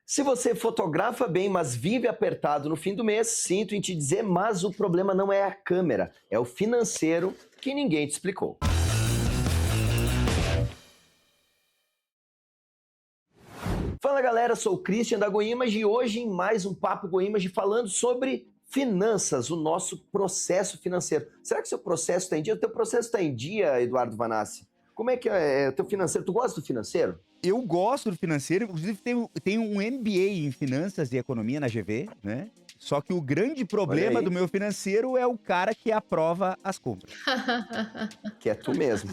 Se você fotografa bem, mas vive apertado no fim do mês, sinto em te dizer, mas o problema não é a câmera, é o financeiro que ninguém te explicou. Fala galera, sou o Christian da GoImage e hoje em mais um Papo GoImage falando sobre finanças, o nosso processo financeiro. Será que seu processo está em dia? O teu processo está em dia, Eduardo Vanassi? Como é que é o teu financeiro? Tu gosta do financeiro? Eu gosto do financeiro, inclusive tenho um MBA em finanças e economia na GV, né? Só que o grande problema do meu financeiro é o cara que aprova as compras. Que é tu mesmo.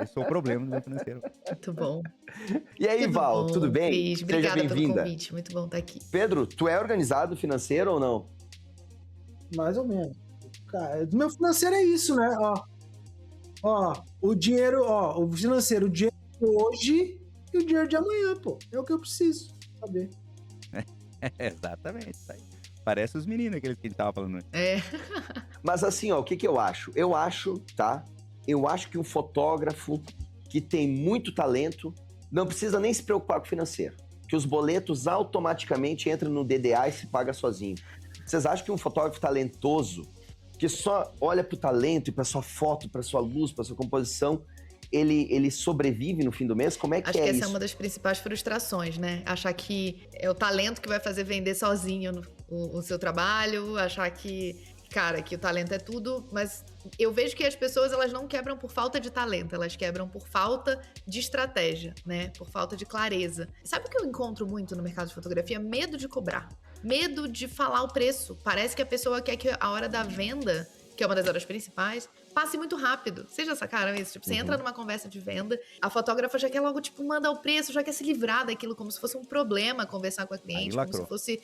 Esse é o problema do meu financeiro. Muito bom. E aí, Tudo Val, bom, tudo bem? Cris? Seja Obrigada pelo bem-vinda. convite. Muito bom estar aqui. Pedro, tu é organizado financeiro ou não? Mais ou menos. Cara, meu financeiro é isso, né? O dinheiro, o financeiro, o dinheiro de hoje e o dinheiro de amanhã, pô. É o que eu preciso saber. Exatamente. Tá aí. Parece os meninos aqueles que a gente tava falando. É. Mas assim, ó, o que eu acho? Eu acho que um fotógrafo que tem muito talento não precisa nem se preocupar com o financeiro. Que os boletos automaticamente entram no DDA e se paga sozinho. Vocês acham que um fotógrafo talentoso, que só olha pro talento e pra sua foto, pra sua luz, pra sua composição, ele sobrevive no fim do mês? Como é que Acho é que isso? essa é uma das principais frustrações, né? Achar que é o talento que vai fazer vender sozinho o seu trabalho, achar que, cara, que o talento é tudo, mas eu vejo que as pessoas, elas não quebram por falta de talento, elas quebram por falta de estratégia, né? Por falta de clareza. Sabe o que eu encontro muito no mercado de fotografia? Medo de cobrar. Medo de falar o preço. Parece que a pessoa quer que a hora da venda, que é uma das horas principais, passe muito rápido. Vocês já sacaram isso? Tipo, você entra numa conversa de venda, a fotógrafa já quer logo, tipo, mandar o preço, já quer se livrar daquilo, como se fosse um problema conversar com a cliente, como se fosse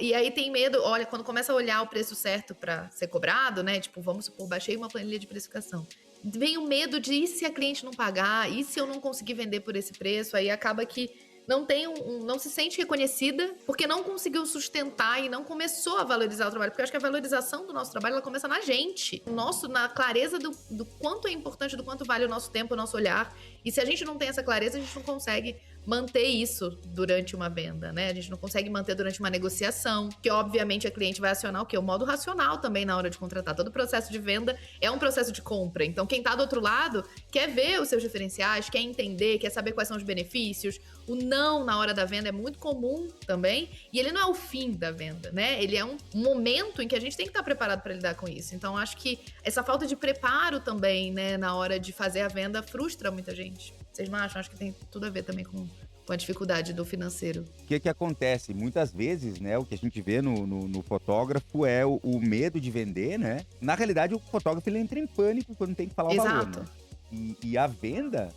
E aí tem medo, olha, quando começa a olhar o preço certo pra ser cobrado, né? Tipo, vamos supor, baixei uma planilha de precificação. Vem o medo de, e se a cliente não pagar? E se eu não conseguir vender por esse preço? Aí acaba que não se sente reconhecida porque não conseguiu sustentar e não começou a valorizar o trabalho. Porque eu acho que a valorização do nosso trabalho, ela começa na gente. Na clareza do quanto é importante, do quanto vale o nosso tempo, o nosso olhar. E se a gente não tem essa clareza, a gente não consegue manter isso durante uma venda, né? A gente não consegue manter durante uma negociação, que obviamente a cliente vai acionar o quê? O modo racional também na hora de contratar. Todo processo de venda é um processo de compra. Então, quem tá do outro lado quer ver os seus diferenciais, quer entender, quer saber quais são os benefícios. O não na hora da venda é muito comum também, e ele não é o fim da venda, né? Ele é um momento em que a gente tem que estar preparado para lidar com isso. Então, acho que essa falta de preparo também, né, na hora de fazer a venda, frustra muita gente. Vocês não acham? Acho que tem tudo a ver também com a dificuldade do financeiro. O que acontece? Muitas vezes, né, o que a gente vê no fotógrafo é o medo de vender, né? Na realidade, o fotógrafo ele entra em pânico quando tem que falar o valor, né? E a venda,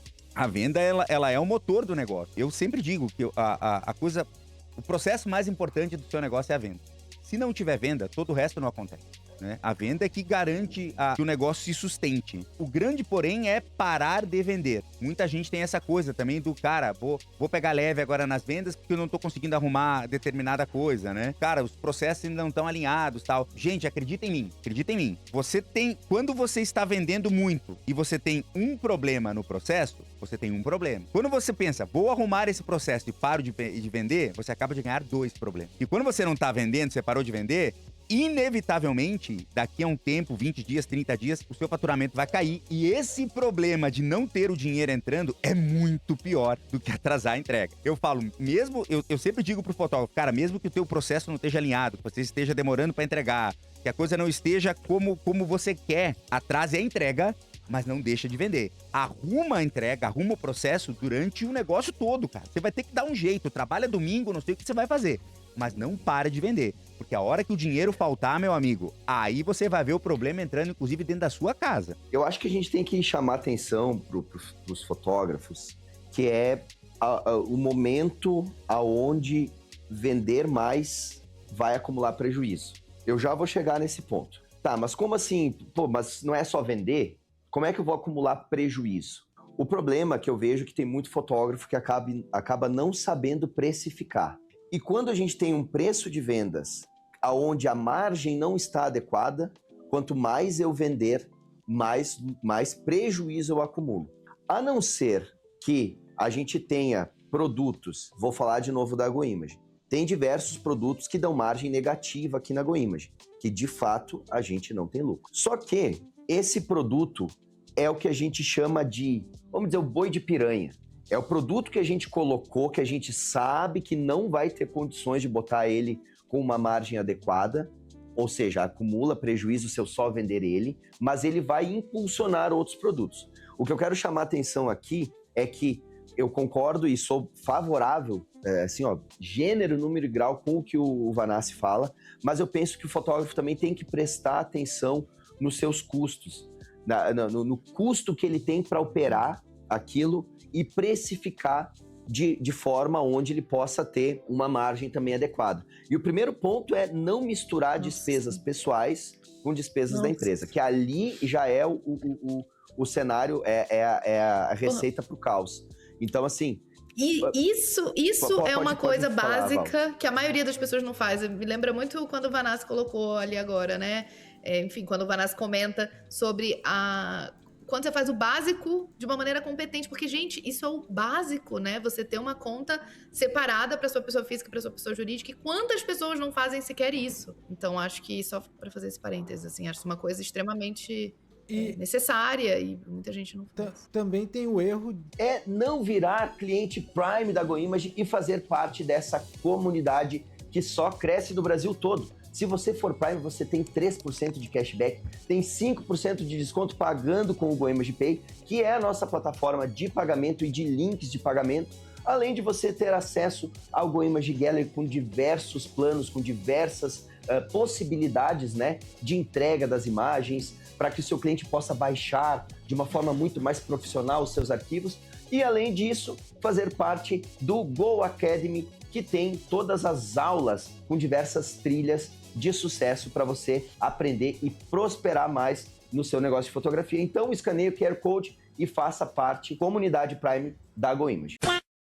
ela é o motor do negócio. Eu sempre digo que o processo mais importante do seu negócio é a venda. Se não tiver venda, todo o resto não acontece, né? A venda é que garante que o negócio se sustente. O grande, porém, é parar de vender. Muita gente tem essa coisa também do, cara, vou pegar leve agora nas vendas porque eu não tô conseguindo arrumar determinada coisa, né? Cara, os processos ainda não estão alinhados, tal. Gente, acredita em mim. Quando você está vendendo muito e você tem um problema no processo, você tem um problema. Quando você pensa, vou arrumar esse processo e paro de vender, você acaba de ganhar 2 problemas. E quando você não tá vendendo, você parou de vender, inevitavelmente, daqui a um tempo, 20 dias, 30 dias, o seu faturamento vai cair. E esse problema de não ter o dinheiro entrando é muito pior do que atrasar a entrega. Eu falo, eu sempre digo pro fotógrafo, cara, mesmo que o teu processo não esteja alinhado, que você esteja demorando para entregar, que a coisa não esteja como você quer, atrase a entrega, mas não deixa de vender. Arruma a entrega, arruma o processo durante o negócio todo, cara. Você vai ter que dar um jeito, trabalha domingo, não sei o que você vai fazer, mas não para de vender. Porque a hora que o dinheiro faltar, meu amigo, aí você vai ver o problema entrando, inclusive, dentro da sua casa. Eu acho que a gente tem que chamar atenção pros fotógrafos, que é o momento aonde vender mais vai acumular prejuízo. Eu já vou chegar nesse ponto. Tá, mas como assim? Pô, mas não é só vender? Como é que eu vou acumular prejuízo? O problema que eu vejo é que tem muito fotógrafo que acaba não sabendo precificar. E quando a gente tem um preço de vendas aonde a margem não está adequada, quanto mais eu vender, mais prejuízo eu acumulo. A não ser que a gente tenha produtos, vou falar de novo da GoImage, tem diversos produtos que dão margem negativa aqui na GoImage, que de fato a gente não tem lucro. Só que esse produto é o que a gente chama de, vamos dizer, o boi de piranha. É o produto que a gente colocou, que a gente sabe que não vai ter condições de botar ele com uma margem adequada, ou seja, acumula prejuízo se eu só vender ele, mas ele vai impulsionar outros produtos. O que eu quero chamar a atenção aqui é que eu concordo e sou favorável, assim, ó, gênero, número e grau com o que o Vanassi fala, mas eu penso que o fotógrafo também tem que prestar atenção nos seus custos, no custo que ele tem para operar aquilo e precificar de forma onde ele possa ter uma margem também adequada. E o primeiro ponto é não misturar despesas pessoais com despesas da empresa, que ali já é o cenário, é a receita para o caos. Então, assim... E isso é uma coisa básica que a maioria das pessoas não faz. Me lembra muito quando o Vanassi colocou ali agora, né? Enfim, quando o Vanassi comenta sobre quando você faz o básico de uma maneira competente. Porque, gente, isso é o básico, né? Você ter uma conta separada para sua pessoa física e para sua pessoa jurídica. E quantas pessoas não fazem sequer isso? Então, acho que, só para fazer esse parênteses, assim, acho uma coisa extremamente... necessária e muita gente não faz. Também tem o erro... É não virar cliente Prime da GoImage e fazer parte dessa comunidade que só cresce no Brasil todo. Se você for Prime, você tem 3% de cashback, tem 5% de desconto pagando com o GoImage Pay, que é a nossa plataforma de pagamento e de links de pagamento, além de você ter acesso ao GoImage Gallery com diversos planos, com diversas possibilidades, né, de entrega das imagens, para que o seu cliente possa baixar de uma forma muito mais profissional os seus arquivos e, além disso, fazer parte do Go Academy, que tem todas as aulas com diversas trilhas de sucesso para você aprender e prosperar mais no seu negócio de fotografia. Então, escaneie o QR Code e faça parte da comunidade Prime da GoImage.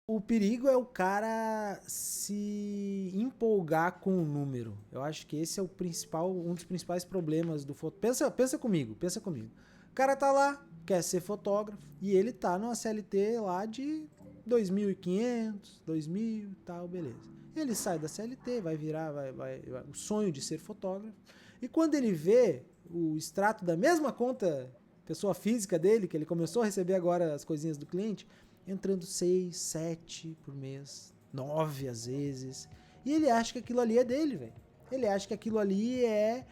O perigo é o cara se empolgar com o número. Eu acho que esse é um dos principais problemas do fotógrafo. Pensa comigo. O cara tá lá, quer ser fotógrafo, e ele tá numa CLT lá de 2.500, 2.000 e tal, beleza. Ele sai da CLT, vai virar o sonho de ser fotógrafo, e quando ele vê o extrato da mesma conta, pessoa física dele, que ele começou a receber agora as coisinhas do cliente, entrando 6, 7 por mês, 9 às vezes. E ele acha que aquilo ali é dele, velho. Ele acha que aquilo ali é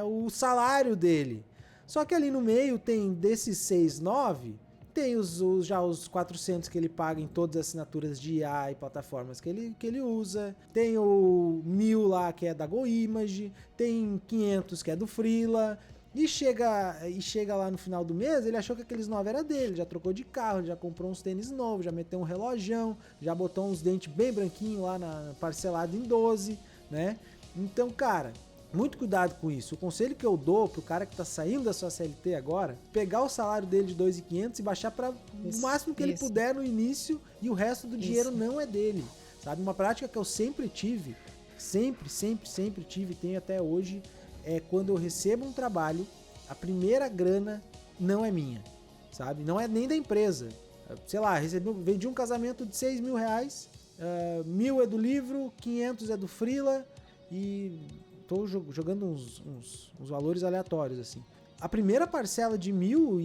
o salário dele. Só que ali no meio tem desses 6, 9, tem já os 400 que ele paga em todas as assinaturas de IA e plataformas que ele usa. Tem o 1.000 lá que é da GoImage, tem 500 que é do Freela. E chega lá no final do mês, ele achou que aqueles 9 era dele, já trocou de carro, já comprou uns tênis novos, já meteu um relojão, já botou uns dentes bem branquinhos lá parcelado em 12, né? Então, cara, muito cuidado com isso. O conselho que eu dou pro cara que tá saindo da sua CLT agora, pegar o salário dele de 2.500 e baixar para o máximo que ele puder no início e o resto do dinheiro não é dele, sabe? Uma prática que eu sempre tive, sempre tive, tenho até hoje, é quando eu recebo um trabalho, a primeira grana não é minha, sabe? Não é nem da empresa. Sei lá, vendi um casamento de 6 mil reais, 1.000 é do livro, 500 é do Freela e tô jogando uns valores aleatórios, assim. A primeira parcela de 1.000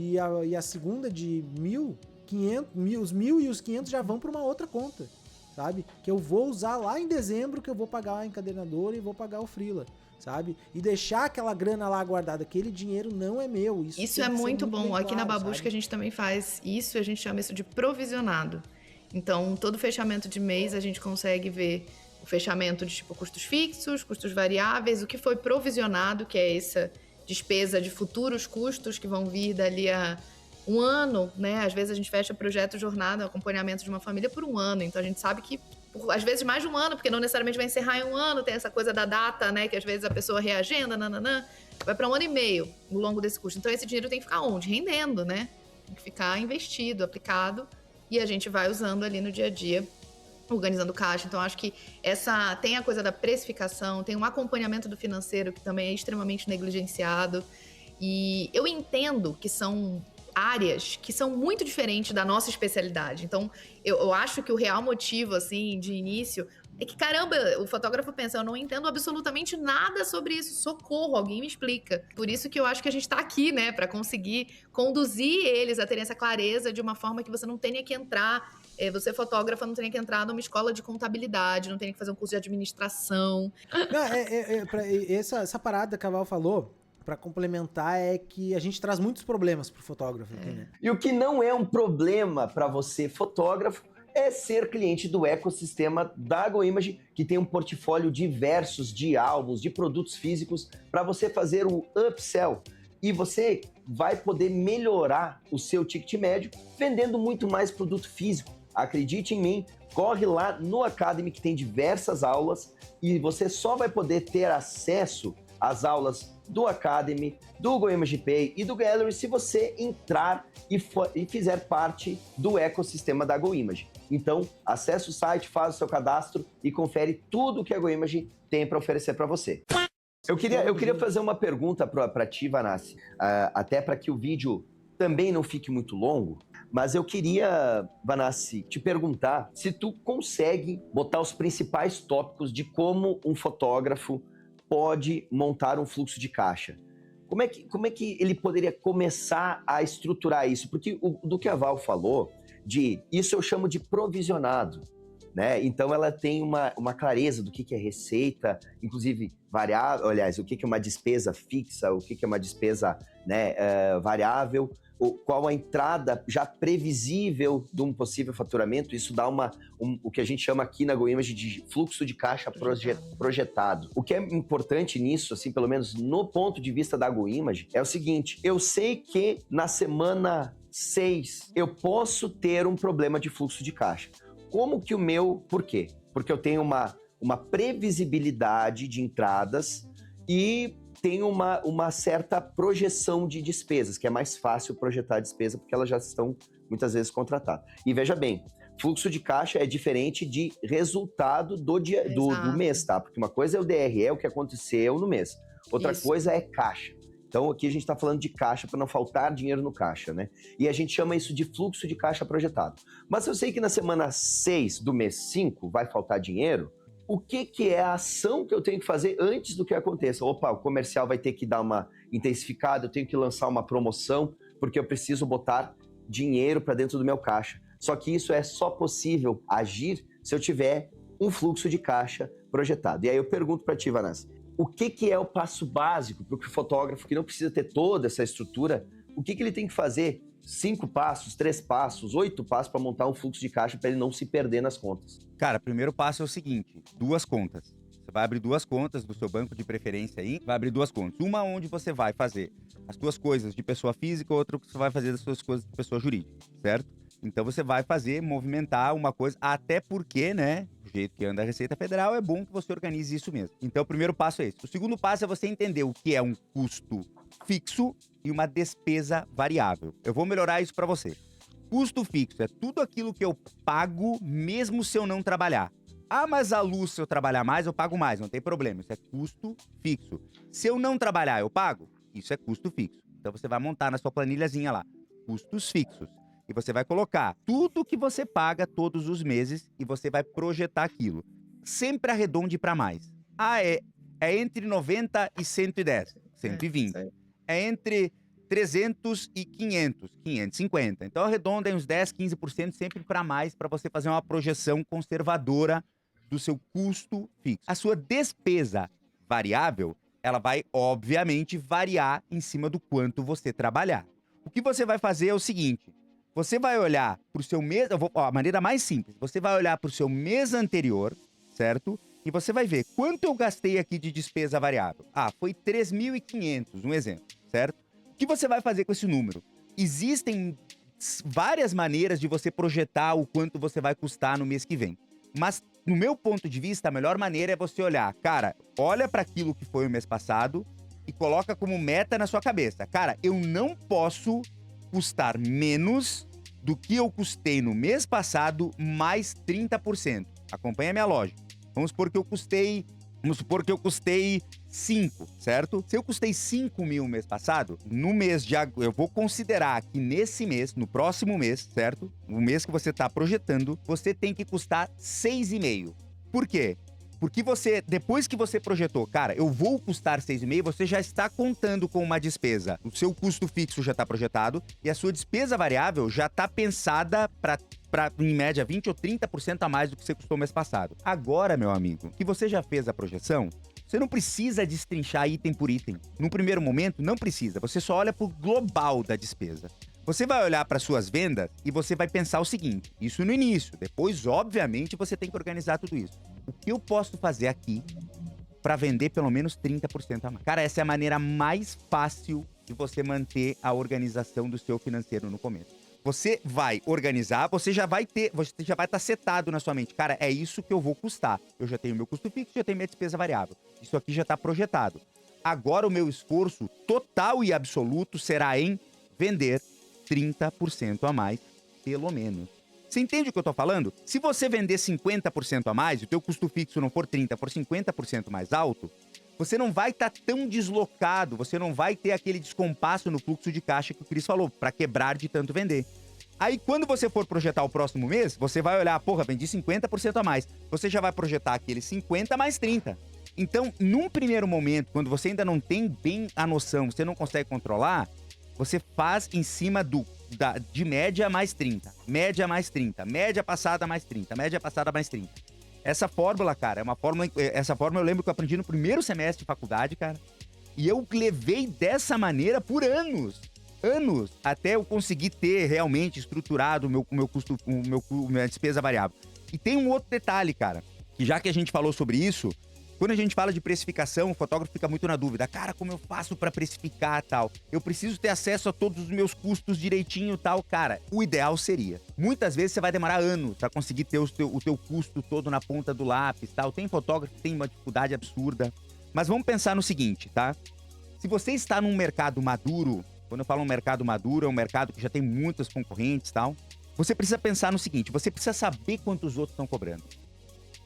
e a segunda de 1.000, 500, os 1.000 e os 500 já vão para uma outra conta, sabe? Que eu vou usar lá em dezembro, que eu vou pagar a encadernadora e vou pagar o Freela, sabe? E deixar aquela grana lá guardada, aquele dinheiro não é meu. Isso é muito bom. Aqui na Babusca a gente também faz isso, a gente chama isso de provisionado. Então, todo fechamento de mês a gente consegue ver o fechamento de tipo custos fixos, custos variáveis, o que foi provisionado, que é essa despesa de futuros custos que vão vir dali a um ano, né? Às vezes a gente fecha projeto, jornada, acompanhamento de uma família por um ano. Então a gente sabe que, às vezes, mais de um ano, porque não necessariamente vai encerrar em um ano, tem essa coisa da data, né? Que às vezes a pessoa reagenda, vai para 1 ano e meio no longo desse custo. Então esse dinheiro tem que ficar onde? Rendendo, né? Tem que ficar investido, aplicado, e a gente vai usando ali no dia a dia, organizando caixa. Então acho que tem a coisa da precificação, tem um acompanhamento do financeiro que também é extremamente negligenciado. E eu entendo que são áreas que são muito diferentes da nossa especialidade. Então, eu acho que o real motivo, assim, de início, é que, caramba, o fotógrafo pensa, eu não entendo absolutamente nada sobre isso, socorro, alguém me explica. Por isso que eu acho que a gente tá aqui, né, pra conseguir conduzir eles a terem essa clareza de uma forma que você não tenha que entrar, você fotógrafa, não tenha que entrar numa escola de contabilidade, não tenha que fazer um curso de administração. Não, essa parada que a Val falou, pra complementar, é que a gente traz muitos problemas pro fotógrafo aqui, né? E o que não é um problema para você, fotógrafo, é ser cliente do ecossistema da GoImage, que tem um portfólio diversos de álbuns, de produtos físicos, para você fazer o upsell. E você vai poder melhorar o seu ticket médio vendendo muito mais produto físico. Acredite em mim, corre lá no Academy, que tem diversas aulas, e você só vai poder ter acesso às aulas do Academy, do GoImage Pay e do Gallery se você entrar e fizer parte do ecossistema da GoImage. Então, acesse o site, faz o seu cadastro e confere tudo que a GoImage tem para oferecer para você. Eu queria fazer uma pergunta para ti, Vanassi, até para que o vídeo também não fique muito longo, mas eu queria, Vanassi, te perguntar se tu consegue botar os principais tópicos de como um fotógrafo pode montar um fluxo de caixa. Como é que ele poderia começar a estruturar isso? Porque do que a Val falou, isso eu chamo de provisionado, né? Então ela tem uma clareza do que é receita, inclusive variável, aliás, o que é uma despesa fixa, o que é uma despesa, né, variável, qual a entrada já previsível de um possível faturamento. Isso dá o que a gente chama aqui na GoImage de fluxo de caixa projetado. O que é importante nisso, assim, pelo menos no ponto de vista da GoImage, é o seguinte: eu sei que na semana 6 eu posso ter um problema de fluxo de caixa. Como que por quê? Porque eu tenho uma previsibilidade de entradas e tenho uma certa projeção de despesas, que é mais fácil projetar a despesa porque elas já estão muitas vezes contratadas. E veja bem, fluxo de caixa é diferente de resultado do mês, tá? Porque uma coisa é o DRE, o que aconteceu no mês. Outra coisa é caixa. Então aqui a gente está falando de caixa para não faltar dinheiro no caixa, né? E a gente chama isso de fluxo de caixa projetado. Mas eu sei que na semana 6 do mês 5 vai faltar dinheiro. O que é a ação que eu tenho que fazer antes do que aconteça? Opa, o comercial vai ter que dar uma intensificada, eu tenho que lançar uma promoção, porque eu preciso botar dinheiro para dentro do meu caixa. Só que isso é só possível agir se eu tiver um fluxo de caixa projetado. E aí eu pergunto para ti, Vanassi, o que é o passo básico para o fotógrafo que não precisa ter toda essa estrutura? O que ele tem que fazer? 5 passos, 3 passos, 8 passos para montar um fluxo de caixa para ele não se perder nas contas? Cara, primeiro passo é o seguinte: 2 contas. Você vai abrir 2 contas do seu banco de preferência aí, vai abrir 2 contas. Uma onde você vai fazer as suas coisas de pessoa física, outra que você vai fazer das suas coisas de pessoa jurídica, certo? Então você vai movimentar uma coisa, até porque, né, do jeito que anda a Receita Federal, é bom que você organize isso mesmo. Então o primeiro passo é esse. O segundo passo é você entender o que é um custo fixo e uma despesa variável. Eu vou melhorar isso para você. Custo fixo é tudo aquilo que eu pago mesmo se eu não trabalhar. Ah, mas a luz, se eu trabalhar mais, eu pago mais, não tem problema. Isso é custo fixo. Se eu não trabalhar, eu pago? Isso é custo fixo. Então você vai montar na sua planilhazinha lá, custos fixos. E você vai colocar tudo que você paga todos os meses e você vai projetar aquilo. Sempre arredonde para mais. Ah, é entre 90 e 110, 120. É entre 300 e 500, 550. Então arredonda em uns 10, 15% sempre para mais, para você fazer uma projeção conservadora do seu custo fixo. A sua despesa variável, ela vai obviamente variar em cima do quanto você trabalhar. O que você vai fazer é o seguinte: você vai olhar para o seu mês, a maneira mais simples, você vai olhar para o seu mês anterior, certo? E você vai ver quanto eu gastei aqui de despesa variável. Ah, foi 3.500, um exemplo, certo? O que você vai fazer com esse número? Existem várias maneiras de você projetar o quanto você vai custar no mês que vem. Mas, no meu ponto de vista, a melhor maneira é você olhar, cara, olha para aquilo que foi o mês passado e coloca como meta na sua cabeça. Cara, eu não posso custar menos do que eu custei no mês passado mais 30%. Acompanha a minha lógica. Vamos supor que eu custei 5, certo? Se eu custei 5 mil mês passado, no mês de eu vou considerar que nesse mês, no próximo mês, certo? O mês que você tá projetando, você tem que custar 6,5. Por quê? Porque você, depois que você projetou, cara, eu vou custar 6,5, você já está contando com uma despesa. O seu custo fixo já está projetado e a sua despesa variável já está pensada para em média 20 ou 30% a mais do que você custou mês passado. Agora, meu amigo, que você já fez a projeção, você não precisa destrinchar item por item. Num primeiro momento, não precisa. Você só olha pro global da despesa. Você vai olhar para suas vendas e você vai pensar o seguinte, isso no início. Depois, obviamente, você tem que organizar tudo isso. O que eu posso fazer aqui para vender pelo menos 30% a mais? Cara, essa é a maneira mais fácil de você manter a organização do seu financeiro no começo. Você vai organizar, você já vai estar setado na sua mente. Cara, é isso que eu vou custar. Eu já tenho meu custo fixo, já tenho minha despesa variável. Isso aqui já está projetado. Agora o meu esforço total e absoluto será em vender 30% a mais, pelo menos. Você entende o que eu tô falando? Se você vender 50% a mais, e o teu custo fixo não for 30%, for 50% mais alto, você não vai estar tão deslocado, você não vai ter aquele descompasso no fluxo de caixa que o Cris falou, para quebrar de tanto vender. Aí, quando você for projetar o próximo mês, você vai olhar, porra, vendi 50% a mais. Você já vai projetar aquele 50 mais 30. Então, num primeiro momento, quando você ainda não tem bem a noção, você não consegue controlar, você faz em cima de média mais 30, média mais 30, média passada mais 30, média passada mais 30. Essa fórmula, cara, essa fórmula eu lembro que eu aprendi no primeiro semestre de faculdade, cara. E eu levei dessa maneira por anos, até eu conseguir ter realmente estruturado o meu custo, minha despesa variável. E tem um outro detalhe, cara, que já que a gente falou sobre isso, quando a gente fala de precificação, o fotógrafo fica muito na dúvida. Cara, como eu faço pra precificar tal? Eu preciso ter acesso a todos os meus custos direitinho tal. Cara, o ideal seria. Muitas vezes você vai demorar anos pra conseguir ter o teu custo todo na ponta do lápis tal. Tem fotógrafo que tem uma dificuldade absurda. Mas vamos pensar no seguinte, tá? Se você está num mercado maduro, quando eu falo um mercado maduro, é um mercado que já tem muitos concorrentes tal, você precisa pensar no seguinte, você precisa saber quanto os outros estão cobrando.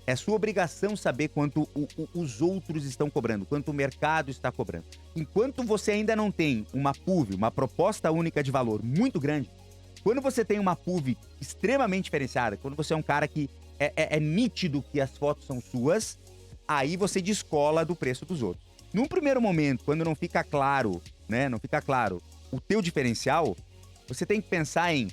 É sua obrigação saber quanto os outros estão cobrando, quanto o mercado está cobrando. Enquanto você ainda não tem uma PUV, uma proposta única de valor muito grande, quando você tem uma PUV extremamente diferenciada, quando você é um cara que é nítido que as fotos são suas, aí você descola do preço dos outros. Num primeiro momento, quando não fica claro, né, o teu diferencial, você tem que pensar em,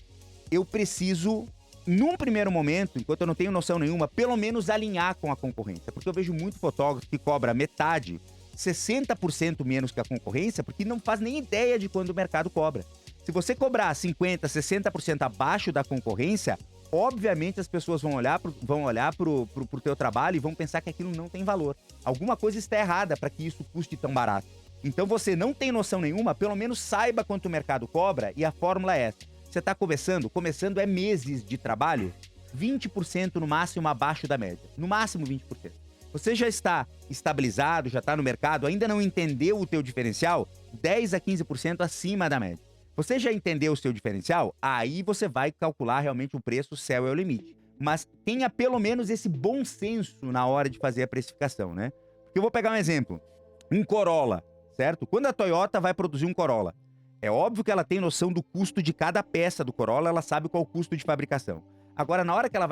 eu preciso... Num primeiro momento, enquanto eu não tenho noção nenhuma, pelo menos alinhar com a concorrência. Porque eu vejo muito fotógrafo que cobra metade, 60% menos que a concorrência, porque não faz nem ideia de quando o mercado cobra. Se você cobrar 50%, 60% abaixo da concorrência, obviamente as pessoas vão olhar pro teu trabalho e vão pensar que aquilo não tem valor. Alguma coisa está errada para que isso custe tão barato. Então você não tem noção nenhuma, pelo menos saiba quanto o mercado cobra e a fórmula é essa. Você está começando é meses de trabalho, 20% no máximo abaixo da média. No máximo 20%. Você já está estabilizado, já está no mercado, ainda não entendeu o teu diferencial, 10 a 15% acima da média. Você já entendeu o seu diferencial? Aí você vai calcular realmente o preço, o céu é o limite. Mas tenha pelo menos esse bom senso na hora de fazer a precificação, né? Eu vou pegar um exemplo. Um Corolla, certo? Quando a Toyota vai produzir um Corolla, é óbvio que ela tem noção do custo de cada peça do Corolla, ela sabe qual é o custo de fabricação. Agora, na hora que ela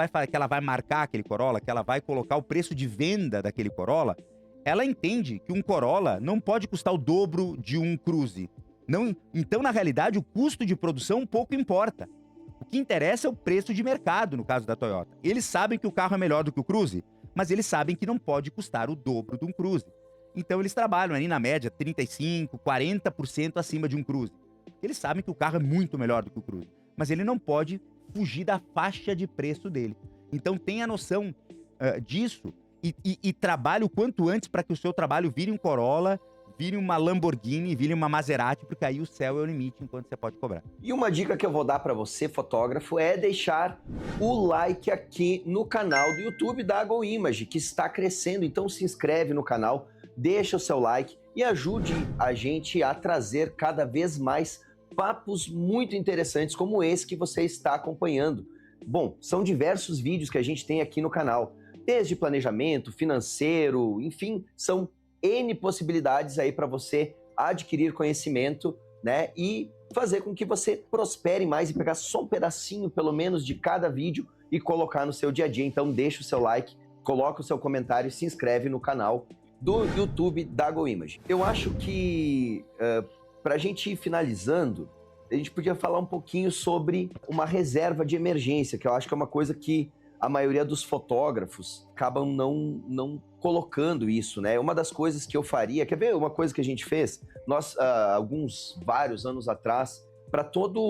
vai marcar aquele Corolla, que ela vai colocar o preço de venda daquele Corolla, ela entende que um Corolla não pode custar o dobro de um Cruze. Não, então, na realidade, o custo de produção pouco importa. O que interessa é o preço de mercado, no caso da Toyota. Eles sabem que o carro é melhor do que o Cruze, mas eles sabem que não pode custar o dobro de um Cruze. Então eles trabalham ali na média 35%, 40% acima de um Cruze. Eles sabem que o carro é muito melhor do que o Cruze, mas ele não pode fugir da faixa de preço dele. Então tenha noção disso e trabalhe o quanto antes para que o seu trabalho vire um Corolla, vire uma Lamborghini, vire uma Maserati, porque aí o céu é o limite enquanto você pode cobrar. E uma dica que eu vou dar para você, fotógrafo, é deixar o like aqui no canal do YouTube da GoImage, que está crescendo. Então se inscreve no canal, deixa o seu like e ajude a gente a trazer cada vez mais papos muito interessantes como esse que você está acompanhando. Bom, são diversos vídeos que a gente tem aqui no canal, desde planejamento, financeiro, enfim, são N possibilidades aí para você adquirir conhecimento, né? E fazer com que você prospere mais e pegar só um pedacinho, pelo menos, de cada vídeo e colocar no seu dia a dia. Então deixa o seu like, coloca o seu comentário e se inscreve no canal do YouTube da GoImage. Eu acho que, para a gente ir finalizando, a gente podia falar um pouquinho sobre uma reserva de emergência, que eu acho que é uma coisa que a maioria dos fotógrafos acabam não colocando isso, né? Uma das coisas que eu faria, quer ver uma coisa que a gente fez? Nós, vários anos atrás, para todo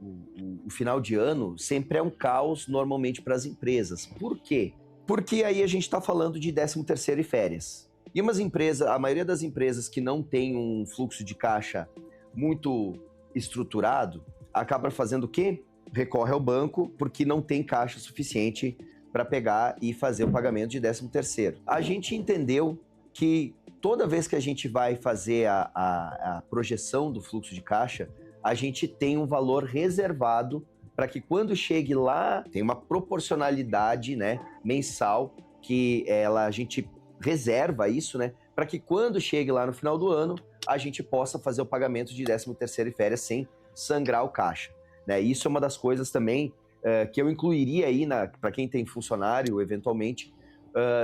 o final de ano, sempre é um caos normalmente para as empresas. Por quê? Porque aí a gente está falando de 13º e férias. E a maioria das empresas que não tem um fluxo de caixa muito estruturado, acaba fazendo o quê? Recorre ao banco porque não tem caixa suficiente para pegar e fazer o pagamento de 13º. A gente entendeu que toda vez que a gente vai fazer a projeção do fluxo de caixa, a gente tem um valor reservado para que quando chegue lá, tem uma proporcionalidade, né, mensal, que a gente reserva isso, né, para que quando chegue lá no final do ano, a gente possa fazer o pagamento de 13º e férias sem sangrar o caixa. Né? Isso é uma das coisas também que eu incluiria aí, para quem tem funcionário, eventualmente,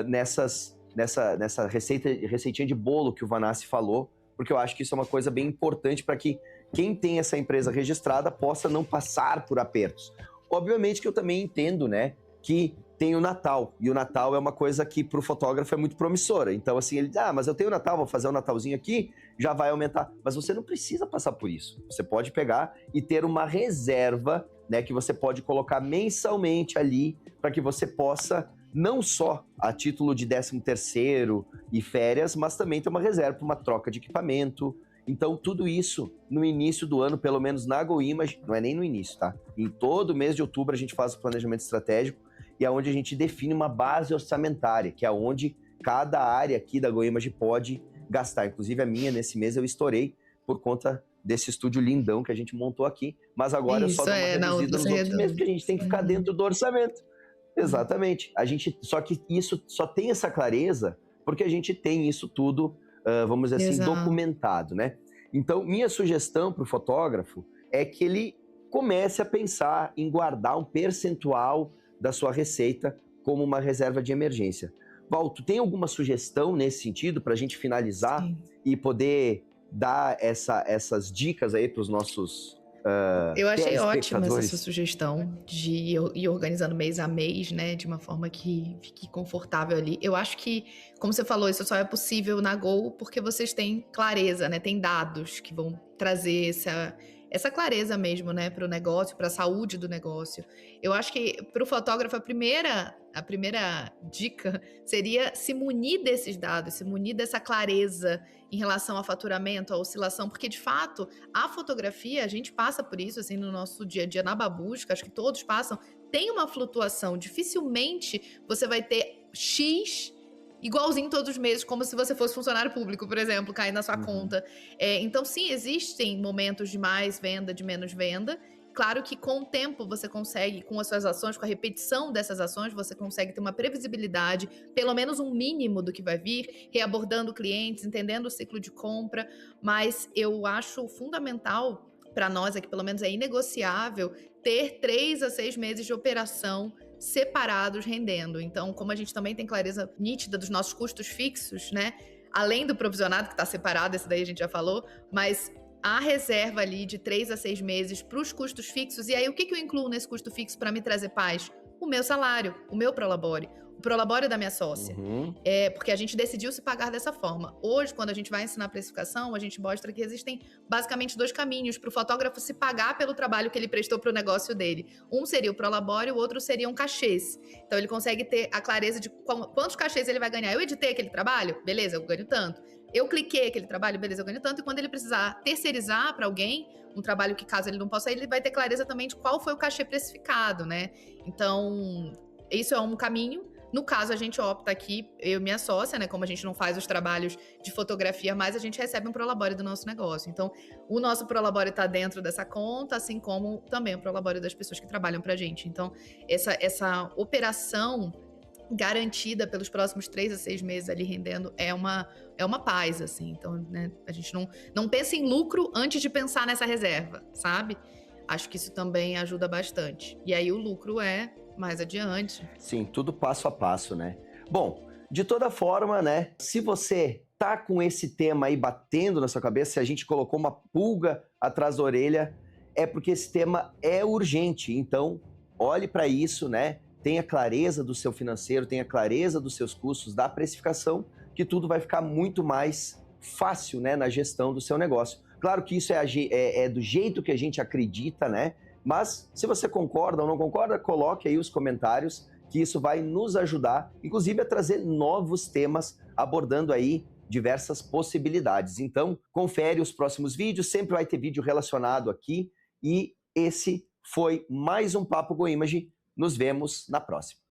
nessa receitinha de bolo que o Vanassi falou, porque eu acho que isso é uma coisa bem importante para que quem tem essa empresa registrada possa não passar por apertos. Obviamente que eu também entendo, né, que tem o Natal, e o Natal é uma coisa que para o fotógrafo é muito promissora. Então, assim, ele diz, mas eu tenho o Natal, vou fazer um Natalzinho aqui, já vai aumentar. Mas você não precisa passar por isso. Você pode pegar e ter uma reserva, né, que você pode colocar mensalmente ali, para que você possa, não só a título de 13º e férias, mas também ter uma reserva para uma troca de equipamento. Então, tudo isso no início do ano, pelo menos na GoImage, não é nem no início, tá? Em todo mês de outubro a gente faz o planejamento estratégico, e é onde a gente define uma base orçamentária, que é onde cada área aqui da GoImage pode gastar. Inclusive a minha, nesse mês, eu estourei por conta desse estúdio lindão que a gente montou aqui, mas agora isso eu só dou uma reduzida nos outros meses, porque a gente tem que ficar dentro do orçamento. Exatamente. Só que isso só tem essa clareza porque a gente tem isso tudo, vamos dizer assim, documentado, né? Então, minha sugestão para o fotógrafo é que ele comece a pensar em guardar um percentual da sua receita como uma reserva de emergência. Val, tu tem alguma sugestão nesse sentido para a gente finalizar e poder dar essas dicas aí para os nossos Eu achei ótima essa sua sugestão de ir organizando mês a mês, né, de uma forma que fique confortável ali. Eu acho que, como você falou, isso só é possível na Go porque vocês têm clareza, né, tem dados que vão trazer essa clareza mesmo, né, para o negócio, para a saúde do negócio. Eu acho que para o fotógrafo a primeira dica seria se munir desses dados, se munir dessa clareza em relação ao faturamento, à oscilação, porque de fato a fotografia, a gente passa por isso assim no nosso dia a dia na Babusca, acho que todos passam, tem uma flutuação, dificilmente você vai ter X igualzinho todos os meses, como se você fosse funcionário público, por exemplo, cair na sua conta. Então, sim, existem momentos de mais venda, de menos venda. Claro que com o tempo você consegue, com as suas ações, com a repetição dessas ações, você consegue ter uma previsibilidade, pelo menos um mínimo do que vai vir, reabordando clientes, entendendo o ciclo de compra. Mas eu acho fundamental para nós, que pelo menos é inegociável, ter 3 a 6 meses de operação separados rendendo. Então, como a gente também tem clareza nítida dos nossos custos fixos, né? Além do provisionado, que está separado, esse daí a gente já falou, mas a reserva ali de 3 a 6 meses para os custos fixos. E aí, o que eu incluo nesse custo fixo para me trazer paz? O meu salário, o meu prolabore, o prolabore da minha sócia. Porque a gente decidiu se pagar dessa forma. Hoje, quando a gente vai ensinar precificação, a gente mostra que existem basicamente 2 caminhos para o fotógrafo se pagar pelo trabalho que ele prestou para o negócio dele. Um seria o prolabore, o outro seria um cachês. Então, ele consegue ter a clareza de quantos cachês ele vai ganhar. Eu editei aquele trabalho? Beleza, eu ganho tanto. Eu cliquei aquele trabalho? Beleza, eu ganho tanto. E quando ele precisar terceirizar para alguém um trabalho que, caso ele não possa ir, ele vai ter clareza também de qual foi o cachê precificado, né? Então, isso é um caminho. No caso, a gente opta aqui, eu e minha sócia, né? Como a gente não faz os trabalhos de fotografia mais, a gente recebe um prolabore do nosso negócio. Então, o nosso prolabore está dentro dessa conta, assim como também o prolabore das pessoas que trabalham pra gente. Então, essa operação garantida pelos próximos 3 a 6 meses ali rendendo é uma paz, assim. Então, né, a gente não pensa em lucro antes de pensar nessa reserva, sabe? Acho que isso também ajuda bastante. E aí o lucro é mais adiante. Sim, tudo passo a passo, né? Bom, de toda forma, né, se você tá com esse tema aí batendo na sua cabeça, se a gente colocou uma pulga atrás da orelha, é porque esse tema é urgente. Então, olhe para isso, né? Tenha clareza do seu financeiro, tenha clareza dos seus custos, da precificação, que tudo vai ficar muito mais fácil, né, na gestão do seu negócio. Claro que isso é do jeito que a gente acredita, né? Mas se você concorda ou não concorda, coloque aí os comentários, que isso vai nos ajudar, inclusive a trazer novos temas, abordando aí diversas possibilidades. Então, confere os próximos vídeos, sempre vai ter vídeo relacionado aqui, e esse foi mais um Papo GoImage. Nos vemos na próxima.